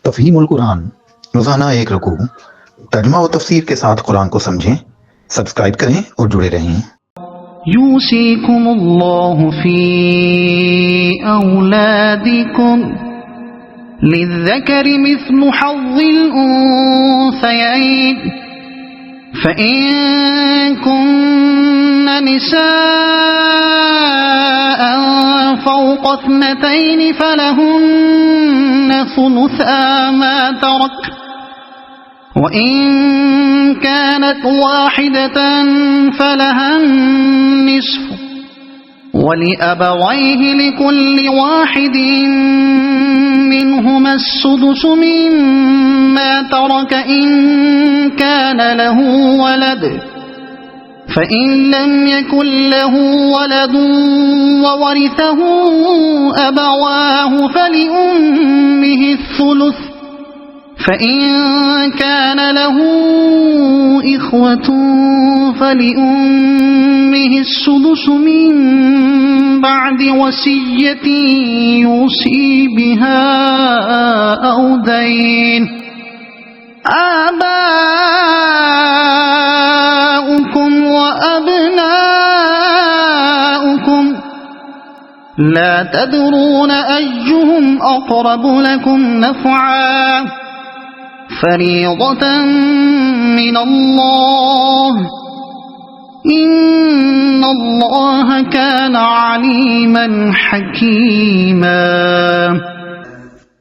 تفہیم القرآن، روزانہ ایک رکوع، ترجمہ و تفسیر کے ساتھ قرآن کو سمجھیں۔ سبسکرائب کریں اور جڑے رہیں۔ یوصیکم اللہ فی اولادکم للذکر مثل حظ الانثیین فإن كن نساء فوق اثنتين فلهن ثلثا ما ترك وإن كانت واحدة فلها النصف ولأبويه لكل واحد منهما السدس مما ترك إن كان له ولد فإن لم يكن له ولد وورثه أبواه فلأمه الثلث فإن كان له إخوة فلأمه السدس من بعد وصية يوصي بها أو دين آباؤكم وأبناؤكم لا تدرون أيهم أقرب لكم نفعا فریضۃ من اللہ ان اللہ کان علیما حکیما۔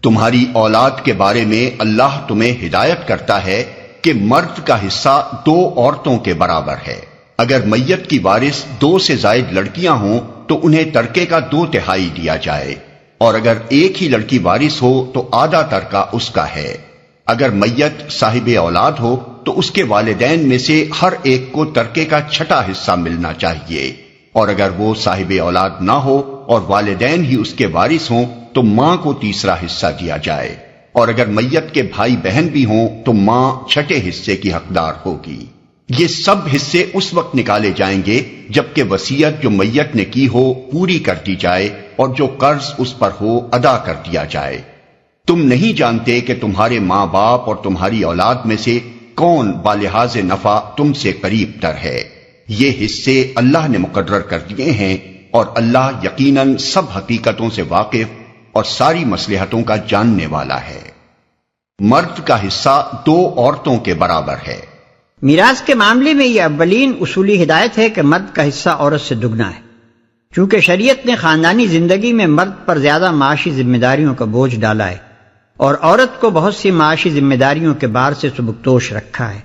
تمہاری اولاد کے بارے میں اللہ تمہیں ہدایت کرتا ہے کہ مرد کا حصہ 2 عورتوں کے برابر ہے۔ اگر میت کی وارث 2 سے زائد لڑکیاں ہوں تو انہیں ترکے کا 2/3 دیا جائے، اور اگر ایک ہی لڑکی وارث ہو تو آدھا ترکہ اس کا ہے۔ اگر میت صاحب اولاد ہو تو اس کے والدین میں سے ہر ایک کو ترکے کا 6واں حصہ ملنا چاہیے، اور اگر وہ صاحب اولاد نہ ہو اور والدین ہی اس کے وارث ہوں تو ماں کو 3واں حصہ دیا جائے، اور اگر میت کے بھائی بہن بھی ہوں تو ماں 6 حصے کی حقدار ہوگی۔ یہ سب حصے اس وقت نکالے جائیں گے جبکہ وصیت جو میت نے کی ہو پوری کر دی جائے اور جو قرض اس پر ہو ادا کر دیا جائے۔ تم نہیں جانتے کہ تمہارے ماں باپ اور تمہاری اولاد میں سے کون بالحاظ نفع تم سے قریب تر ہے۔ یہ حصے اللہ نے مقرر کر دیے ہیں، اور اللہ یقیناً سب حقیقتوں سے واقف اور ساری مصلحتوں کا جاننے والا ہے۔ مرد کا حصہ 2 عورتوں کے برابر ہے۔ میراث کے معاملے میں یہ اولین اصولی ہدایت ہے کہ مرد کا حصہ عورت سے دگنا ہے، چونکہ شریعت نے خاندانی زندگی میں مرد پر زیادہ معاشی ذمہ داریوں کا بوجھ ڈالا ہے اور عورت کو بہت سی معاشی ذمہ داریوں کے بار سے سبکدوش رکھا ہے۔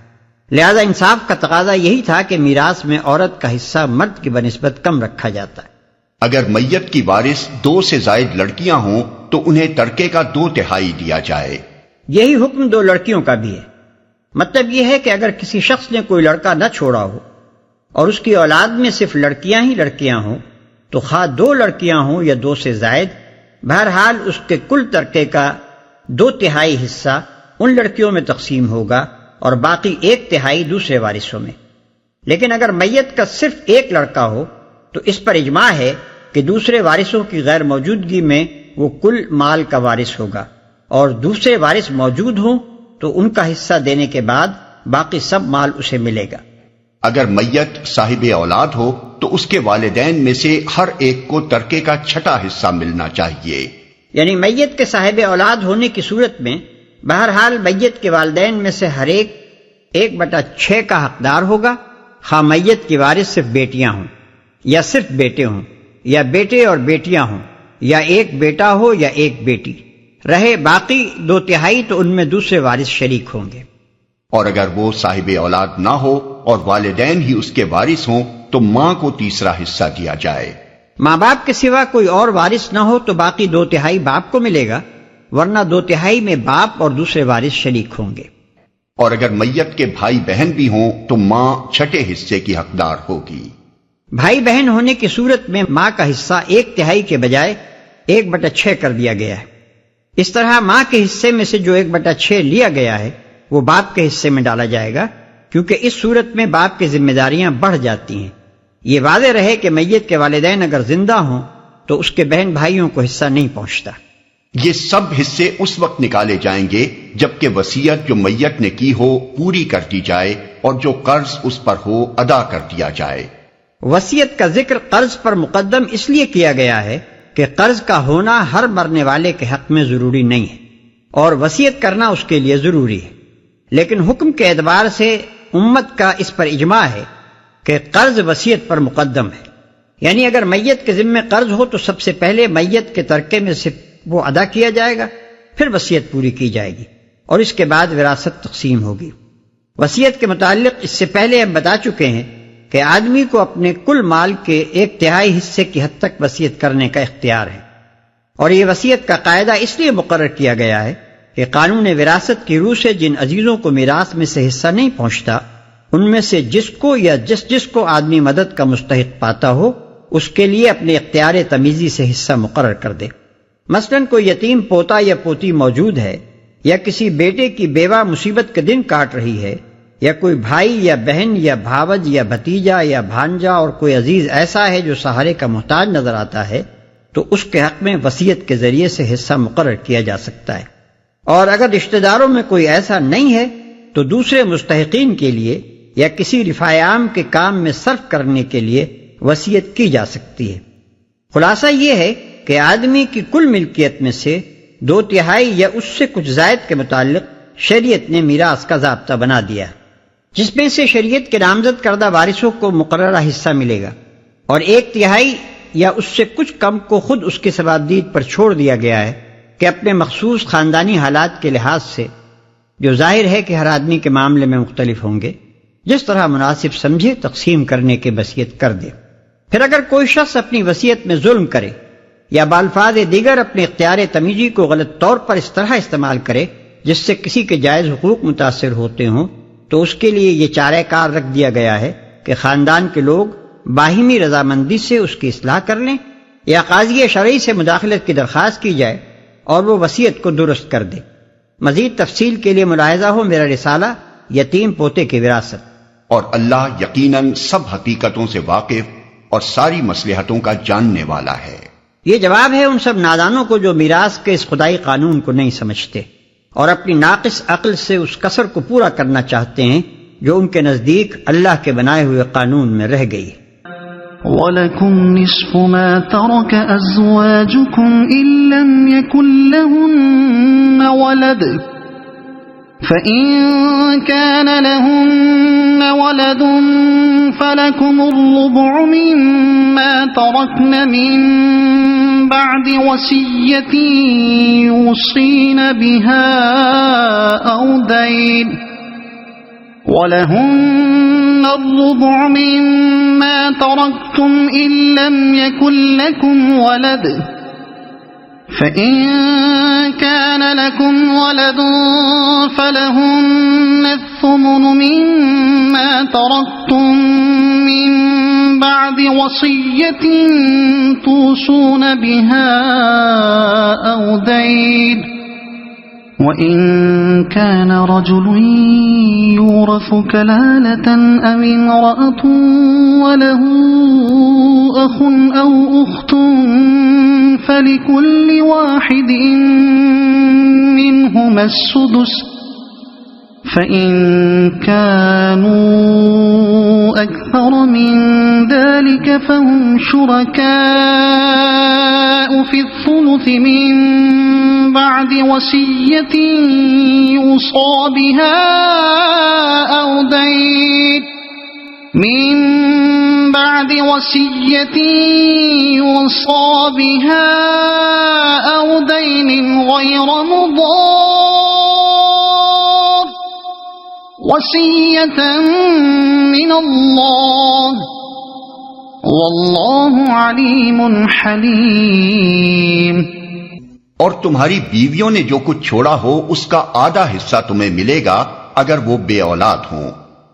لہذا انصاف کا تقاضا یہی تھا کہ میراث میں عورت کا حصہ مرد کی بنسبت کم رکھا جاتا ہے۔ اگر میت کی وارث 2 سے زائد لڑکیاں ہوں تو انہیں ترکے کا 2/3 دیا جائے۔ یہی حکم 2 لڑکیوں کا بھی ہے۔ مطلب یہ ہے کہ اگر کسی شخص نے کوئی لڑکا نہ چھوڑا ہو اور اس کی اولاد میں صرف لڑکیاں ہی لڑکیاں ہوں تو خواہ 2 لڑکیاں ہوں یا 2 سے زائد، بہرحال اس کے کل ترکے کا 2/3 حصہ ان لڑکیوں میں تقسیم ہوگا اور باقی 1/3 دوسرے وارثوں میں۔ لیکن اگر میت کا صرف 1 لڑکا ہو تو اس پر اجماع ہے کہ دوسرے وارثوں کی غیر موجودگی میں وہ کل مال کا وارث ہوگا، اور دوسرے وارث موجود ہوں تو ان کا حصہ دینے کے بعد باقی سب مال اسے ملے گا۔ اگر میت صاحب اولاد ہو تو اس کے والدین میں سے ہر ایک کو ترکے کا 6واں حصہ ملنا چاہیے۔ یعنی میت کے صاحب اولاد ہونے کی صورت میں بہرحال میت کے والدین میں سے ہر ایک 1/6 کا حقدار ہوگا، خواہ میت کی وارث صرف بیٹیاں ہوں یا صرف بیٹے ہوں یا بیٹے اور بیٹیاں ہوں یا 1 بیٹا ہو یا 1 بیٹی، رہے باقی 2/3 تو ان میں دوسرے وارث شریک ہوں گے۔ اور اگر وہ صاحب اولاد نہ ہو اور والدین ہی اس کے وارث ہوں تو ماں کو 3واں حصہ دیا جائے۔ ماں باپ کے سوا کوئی اور وارث نہ ہو تو باقی 2/3 باپ کو ملے گا، ورنہ 2/3 میں باپ اور دوسرے وارث شریک ہوں گے۔ اور اگر میت کے بھائی بہن بھی ہوں تو ماں 6 حصے کی حقدار ہوگی۔ بھائی بہن ہونے کی صورت میں ماں کا حصہ 1/3 کے بجائے 1/6 کر دیا گیا ہے۔ اس طرح ماں کے حصے میں سے جو 1/6 لیا گیا ہے وہ باپ کے حصے میں ڈالا جائے گا، کیونکہ اس صورت میں باپ کی ذمہ داریاں بڑھ جاتی ہیں۔ یہ واضح رہے کہ میت کے والدین اگر زندہ ہوں تو اس کے بہن بھائیوں کو حصہ نہیں پہنچتا۔ یہ سب حصے اس وقت نکالے جائیں گے جبکہ وصیت جو میت نے کی ہو پوری کر دی جائے اور جو قرض اس پر ہو ادا کر دیا جائے۔ وصیت کا ذکر قرض پر مقدم اس لیے کیا گیا ہے کہ قرض کا ہونا ہر مرنے والے کے حق میں ضروری نہیں ہے اور وصیت کرنا اس کے لیے ضروری ہے، لیکن حکم کے اعتبار سے امت کا اس پر اجماع ہے کہ قرض وصیت پر مقدم ہے، یعنی اگر میت کے ذمے قرض ہو تو سب سے پہلے میت کے ترکے میں سے وہ ادا کیا جائے گا، پھر وصیت پوری کی جائے گی اور اس کے بعد وراثت تقسیم ہوگی۔ وصیت کے متعلق اس سے پہلے ہم بتا چکے ہیں کہ آدمی کو اپنے کل مال کے 1/3 حصے کی حد تک وصیت کرنے کا اختیار ہے، اور یہ وصیت کا قاعدہ اس لیے مقرر کیا گیا ہے کہ قانون وراثت کی روح سے جن عزیزوں کو میراث میں سے حصہ نہیں پہنچتا، ان میں سے جس کو یا جس کو آدمی مدد کا مستحق پاتا ہو اس کے لیے اپنے اختیار تمیزی سے حصہ مقرر کر دے۔ مثلاً کوئی یتیم پوتا یا پوتی موجود ہے، یا کسی بیٹے کی بیوہ مصیبت کے دن کاٹ رہی ہے، یا کوئی بھائی یا بہن یا بھاوج یا بھتیجا یا بھانجا اور کوئی عزیز ایسا ہے جو سہارے کا محتاج نظر آتا ہے، تو اس کے حق میں وصیت کے ذریعے سے حصہ مقرر کیا جا سکتا ہے۔ اور اگر رشتہ داروں میں کوئی ایسا نہیں ہے تو دوسرے مستحقین کے لیے یا کسی رفاع عام کے کام میں صرف کرنے کے لیے وصیت کی جا سکتی ہے۔ خلاصہ یہ ہے کہ آدمی کی کل ملکیت میں سے 2/3 یا اس سے کچھ زائد کے متعلق شریعت نے میراث کا ضابطہ بنا دیا ہے، جس میں سے شریعت کے نامزد کردہ وارثوں کو مقررہ حصہ ملے گا، اور 1/3 یا اس سے کچھ کم کو خود اس کے ثوابدید پر چھوڑ دیا گیا ہے کہ اپنے مخصوص خاندانی حالات کے لحاظ سے، جو ظاہر ہے کہ ہر آدمی کے معاملے میں مختلف ہوں گے، جس طرح مناسب سمجھے تقسیم کرنے کے وصیت کر دے۔ پھر اگر کوئی شخص اپنی وصیت میں ظلم کرے یا بالفاظ دیگر اپنے اختیار تمیزی کو غلط طور پر اس طرح استعمال کرے جس سے کسی کے جائز حقوق متاثر ہوتے ہوں، تو اس کے لیے یہ چارہ کار رکھ دیا گیا ہے کہ خاندان کے لوگ باہمی رضامندی سے اس کی اصلاح کر لیں یا قاضی شرعی سے مداخلت کی درخواست کی جائے اور وہ وصیت کو درست کر دے۔ مزید تفصیل کے لیے ملاحظہ ہو میرا رسالہ یتیم پوتے کی وراثت۔ اور اللہ یقیناً سب حقیقتوں سے واقف اور ساری مصلحتوں کا جاننے والا ہے۔ یہ جواب ہے ان سب نادانوں کو جو میراث کے اس خدائی قانون کو نہیں سمجھتے اور اپنی ناقص عقل سے اس کسر کو پورا کرنا چاہتے ہیں جو ان کے نزدیک اللہ کے بنائے ہوئے قانون میں رہ گئی ہے۔ وَلَكُمْ نِصْفُ مَا تَرَكَ أَزْوَاجُكُمْ إِن لَّمْ يَكُن لَّهُنَّ وَلَدٌ فَإِن كَانَ لَهُنَّ وَلَدٌ فَلَكُمُ الرُّبُعُ مِمَّا تَرَكْنَ مِن بَعْدِ وَصِيَّةٍ يُوصِينَ بِهَا أَوْ دَيْنٍ وَلَهُنَّ الرُّبُعُ مِمَّا تَرَكْتُمْ إِن لَّمْ يَكُن لَّكُمْ وَلَدٌ فَإِن كَانَ لَكُمْ وَلَدٌ فَلَهُنَّ الثُّمُنُ مِمَّا تَرَكْتُم مِّن بَعْدِ وَصِيَّةٍ تُوصُونَ بِهَا أَوْ دَيْنٍ وَإِن كَانَ رَجُلٌ يُورَثُ كَلَالَةً أَوِ امْرَأَةٌ وَلَهُ أَخٌ أَوْ أُخْتٌ فَلِكُلِّ وَاحِدٍ مِّنْهُمَا السُّدُسُ فَإِن كَانُوا أَكْثَرَ مِن ذَلِكَ فَهُمْ شُرَكَاءُ فِي الثُّلُثِ مِن بَعْدِ وَصِيَّةٍ يُوصَى بِهَا أَوْ دَيْنٍ مِن بَعْدِ وَصِيَّةٍ يُوصَى بِهَا أَوْ دَيْنٍ غَيْرَ مُضَارٍّ وَصِيَّةً مِّنَ اللَّهِ وَاللَّهُ عَلِيمٌ حَلِيمٌ۔ اور تمہاری بیویوں نے جو کچھ چھوڑا ہو اس کا آدھا حصہ تمہیں ملے گا اگر وہ بے اولاد ہوں،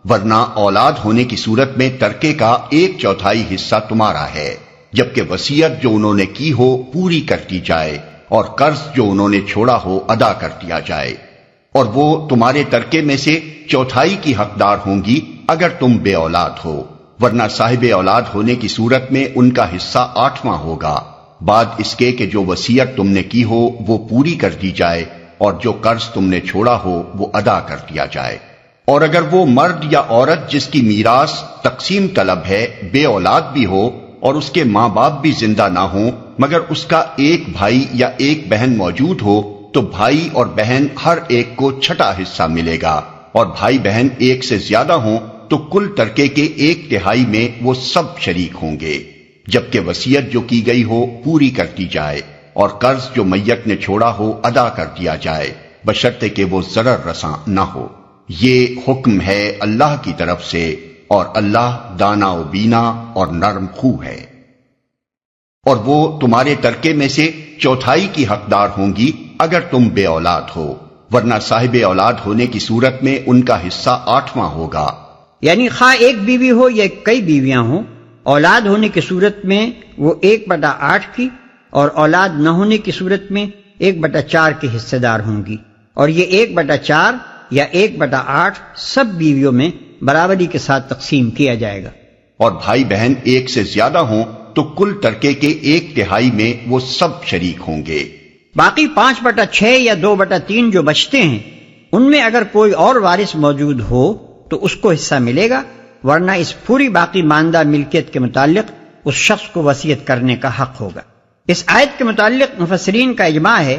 ورنہ اولاد ہونے کی صورت میں ترکے کا 1/4 حصہ تمہارا ہے، جبکہ وصیت جو انہوں نے کی ہو پوری کر دی جائے اور قرض جو انہوں نے چھوڑا ہو ادا کر دیا جائے، اور وہ تمہارے ترکے میں سے 1/4 کی حقدار ہوں گی اگر تم بے اولاد ہو، ورنہ صاحب اولاد ہونے کی صورت میں ان کا حصہ 8واں ہوگا، بعد اس کے کہ جو وصیت تم نے کی ہو وہ پوری کر دی جائے اور جو قرض تم نے چھوڑا ہو وہ ادا کر دیا جائے۔ اور اگر وہ مرد یا عورت جس کی میراث تقسیم طلب ہے بے اولاد بھی ہو اور اس کے ماں باپ بھی زندہ نہ ہوں مگر اس کا ایک بھائی یا ایک بہن موجود ہو تو بھائی اور بہن ہر ایک کو چھٹا حصہ ملے گا، اور بھائی بہن ایک سے زیادہ ہوں تو کل ترکے کے 1/3 میں وہ سب شریک ہوں گے، جبکہ وصیت جو کی گئی ہو پوری کر دی جائے اور قرض جو میت نے چھوڑا ہو ادا کر دیا جائے، بشرطے کہ وہ ضرر رساں نہ ہو۔ یہ حکم ہے اللہ کی طرف سے، اور اللہ دانا و بینا اور نرم خو ہے۔ اور وہ تمہارے ترکے میں سے 1/4 کی حقدار ہوں گی اگر تم بے اولاد ہو، ورنہ صاحب اولاد ہونے کی صورت میں ان کا حصہ 8واں ہوگا۔ یعنی خواہ ایک بیوی ہو یا کئی بیویاں ہوں، اولاد ہونے کی صورت میں وہ 1/8 کی اور اولاد نہ ہونے کی صورت میں 1/4 کی حصہ دار ہوں گی، اور یہ 1/4 یا 1/8 سب بیویوں میں برابری کے ساتھ تقسیم کیا جائے گا۔ اور بھائی بہن ایک سے زیادہ ہوں تو کل ترکے کے 1/3 میں وہ سب شریک ہوں گے۔ باقی 5/6 یا 2/3 جو بچتے ہیں ان میں اگر کوئی اور وارث موجود ہو تو اس کو حصہ ملے گا، ورنہ اس پوری باقی ماندہ ملکیت کے متعلق اس شخص کو وصیت کرنے کا حق ہوگا۔ اس آیت کے متعلق مفسرین کا اجماع ہے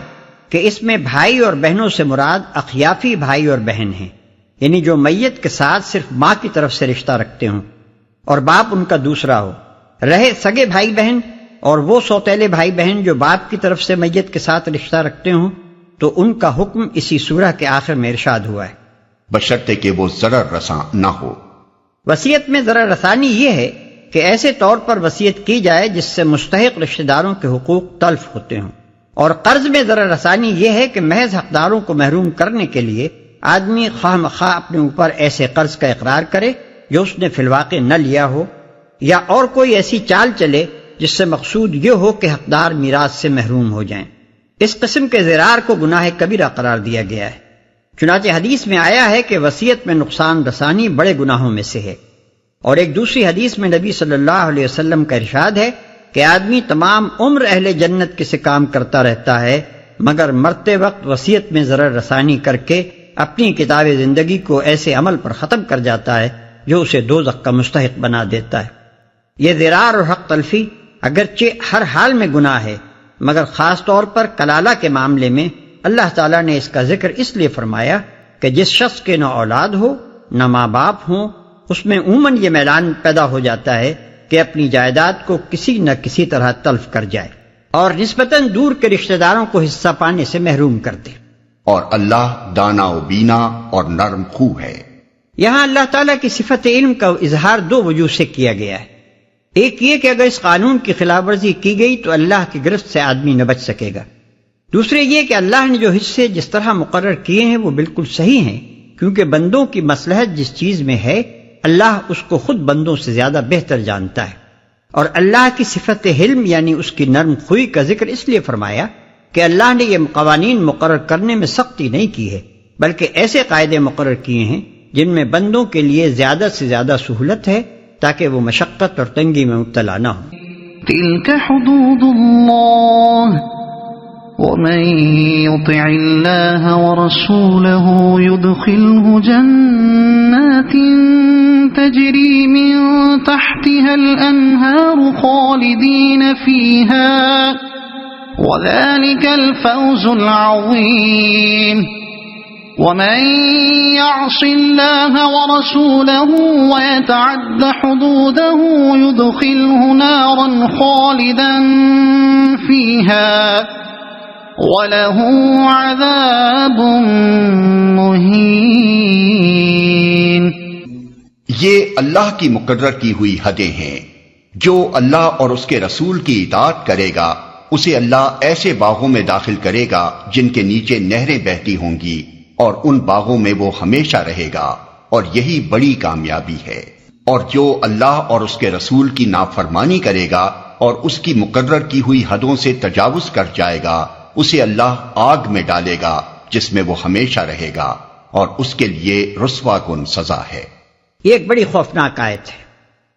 کہ اس میں بھائی اور بہنوں سے مراد اخیافی بھائی اور بہن ہیں، یعنی جو میت کے ساتھ صرف ماں کی طرف سے رشتہ رکھتے ہوں اور باپ ان کا دوسرا ہو، رہے سگے بھائی بہن اور وہ سوتیلے بھائی بہن جو باپ کی طرف سے میت کے ساتھ رشتہ رکھتے ہوں تو ان کا حکم اسی سورہ کے آخر میں ارشاد ہوا ہے، بشرطے کہ وہ ضرر رساں نہ ہو۔ وصیت میں ضرر رسانی یہ ہے کہ ایسے طور پر وصیت کی جائے جس سے مستحق رشتہ داروں کے حقوق تلف ہوتے ہوں، اور قرض میں ضرر رسانی یہ ہے کہ محض حقداروں کو محروم کرنے کے لیے آدمی خواہ مخواہ اپنے اوپر ایسے قرض کا اقرار کرے جو اس نے فی الواقع نہ لیا ہو، یا اور کوئی ایسی چال چلے جس سے مقصود یہ ہو کہ حقدار میراث سے محروم ہو جائیں۔ اس قسم کے زرار کو گناہ کبیرہ قرار دیا گیا ہے۔ چنانچہ حدیث میں آیا ہے کہ وصیت میں نقصان رسانی بڑے گناہوں میں سے ہے، اور ایک دوسری حدیث میں نبی صلی اللہ علیہ وسلم کا ارشاد ہے کہ آدمی تمام عمر اہل جنت کے سے کام کرتا رہتا ہے مگر مرتے وقت وصیت میں ضرر رسانی کر کے اپنی کتاب زندگی کو ایسے عمل پر ختم کر جاتا ہے جو اسے دوزخ کا مستحق بنا دیتا ہے۔ یہ ضرار اور حق تلفی اگرچہ ہر حال میں گناہ ہے، مگر خاص طور پر کلالہ کے معاملے میں اللہ تعالیٰ نے اس کا ذکر اس لیے فرمایا کہ جس شخص کے نہ اولاد ہو نہ ماں باپ ہوں، اس میں عموماً یہ میلان پیدا ہو جاتا ہے کہ اپنی جائیداد کو کسی نہ کسی طرح تلف کر جائے اور نسبتاً دور کے رشتہ داروں کو حصہ پانے سے محروم کر دے۔ اور اللہ دانا و بینا اور نرم خو ہے۔ یہاں اللہ تعالیٰ کی صفت علم کا اظہار 2 وجوہ سے کیا گیا ہے۔ ایک یہ کہ اگر اس قانون کی خلاف ورزی کی گئی تو اللہ کی گرفت سے آدمی نہ بچ سکے گا۔ دوسرے یہ کہ اللہ نے جو حصے جس طرح مقرر کیے ہیں وہ بالکل صحیح ہیں، کیونکہ بندوں کی مصلحت جس چیز میں ہے اللہ اس کو خود بندوں سے زیادہ بہتر جانتا ہے۔ اور اللہ کی صفت حلم یعنی اس کی نرم خوئی کا ذکر اس لیے فرمایا کہ اللہ نے یہ قوانین مقرر کرنے میں سختی نہیں کی ہے، بلکہ ایسے قاعدے مقرر کیے ہیں جن میں بندوں کے لیے زیادہ سے زیادہ سہولت ہے تاکہ وہ مشقت اور تنگی میں مبتلا نہ ہوں۔ تلك حدود الله ومن يطع الله ورسوله يدخله جنات تجري من تحتها الأنهار خالدين فيها وذلك الفوز العظيم ومن يعص الله ورسوله ويتعد حدوده يدخله نارا خالدا فيها وَلَهُ عَذَابٌ مُّهِينٌ۔ یہ اللہ کی مقرر کی ہوئی حدیں ہیں۔ جو اللہ اور اس کے رسول کی اطاعت کرے گا اسے اللہ ایسے باغوں میں داخل کرے گا جن کے نیچے نہریں بہتی ہوں گی، اور ان باغوں میں وہ ہمیشہ رہے گا، اور یہی بڑی کامیابی ہے۔ اور جو اللہ اور اس کے رسول کی نافرمانی کرے گا اور اس کی مقرر کی ہوئی حدوں سے تجاوز کر جائے گا اسے اللہ آگ میں ڈالے گا جس میں وہ ہمیشہ رہے گا، اور اس کے لیے رسوا کن سزا ہے۔ یہ ایک بڑی خوفناک آیت ہے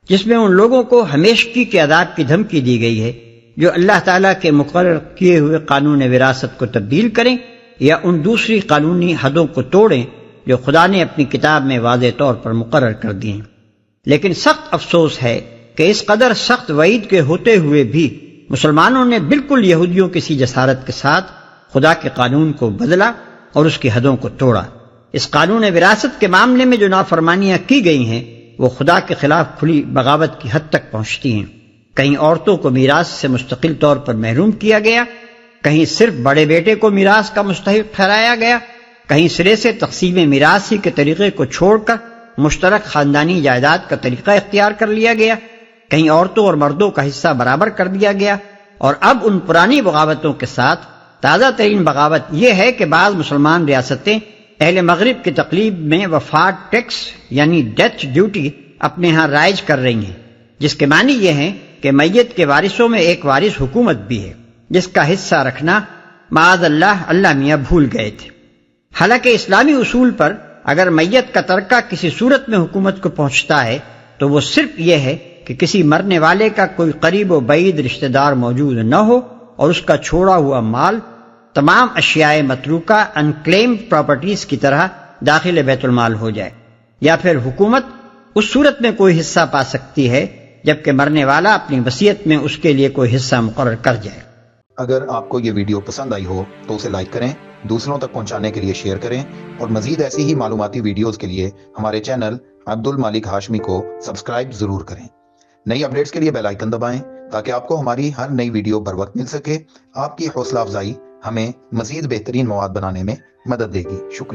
جس میں ان لوگوں کو ہمیشگی کے عذاب کی دھمکی دی گئی ہے جو اللہ تعالیٰ کے مقرر کیے ہوئے قانون وراثت کو تبدیل کریں یا ان دوسری قانونی حدوں کو توڑیں جو خدا نے اپنی کتاب میں واضح طور پر مقرر کر دی ہیں۔ لیکن سخت افسوس ہے کہ اس قدر سخت وعید کے ہوتے ہوئے بھی مسلمانوں نے بالکل یہودیوں کی سی جسارت کے ساتھ خدا کے قانون کو بدلا اور اس کی حدوں کو توڑا۔ اس قانون وراثت کے معاملے میں جو نافرمانیاں کی گئی ہیں وہ خدا کے خلاف کھلی بغاوت کی حد تک پہنچتی ہیں۔ کہیں عورتوں کو میراث سے مستقل طور پر محروم کیا گیا، کہیں صرف بڑے بیٹے کو میراث کا مستحق ٹھہرایا گیا، کہیں سرے سے تقسیم میراث ہی کے طریقے کو چھوڑ کر مشترک خاندانی جائیداد کا طریقہ اختیار کر لیا گیا، کہیں عورتوں اور مردوں کا حصہ برابر کر دیا گیا، اور اب ان پرانی بغاوتوں کے ساتھ تازہ ترین بغاوت یہ ہے کہ بعض مسلمان ریاستیں اہل مغرب کی تقلیب میں وفات ٹیکس یعنی ڈیتھ ڈیوٹی اپنے ہاں رائج کر رہی ہیں، جس کے معنی یہ ہیں کہ میت کے وارثوں میں ایک وارث حکومت بھی ہے جس کا حصہ رکھنا معاذ اللہ میاں بھول گئے تھے۔ حالانکہ اسلامی اصول پر اگر میت کا ترکہ کسی صورت میں حکومت کو پہنچتا ہے تو وہ صرف یہ ہے کہ کسی مرنے والے کا کوئی قریب و بعید رشتہ دار موجود نہ ہو اور اس کا چھوڑا ہوا مال تمام اشیاء متروکہ انکلیمڈ پراپرٹیز کی طرح داخل بیت المال ہو جائے، یا پھر حکومت اس صورت میں کوئی حصہ پا سکتی ہے جبکہ مرنے والا اپنی وصیت میں اس کے لیے کوئی حصہ مقرر کر جائے۔ اگر آپ کو یہ ویڈیو پسند آئی ہو تو اسے لائک کریں، دوسروں تک پہنچانے کے لیے شیئر کریں، اور مزید ایسی ہی معلوماتی ویڈیوز کے لیے ہمارے چینل عبد المالک ہاشمی کو سبسکرائب ضرور کریں۔ نئی اپڈیٹس کے لیے بیل آئیکن دبائیں تاکہ آپ کو ہماری ہر نئی ویڈیو بر وقت مل سکے۔ آپ کی حوصلہ افزائی ہمیں مزید بہترین مواد بنانے میں مدد دے گی۔ شکریہ۔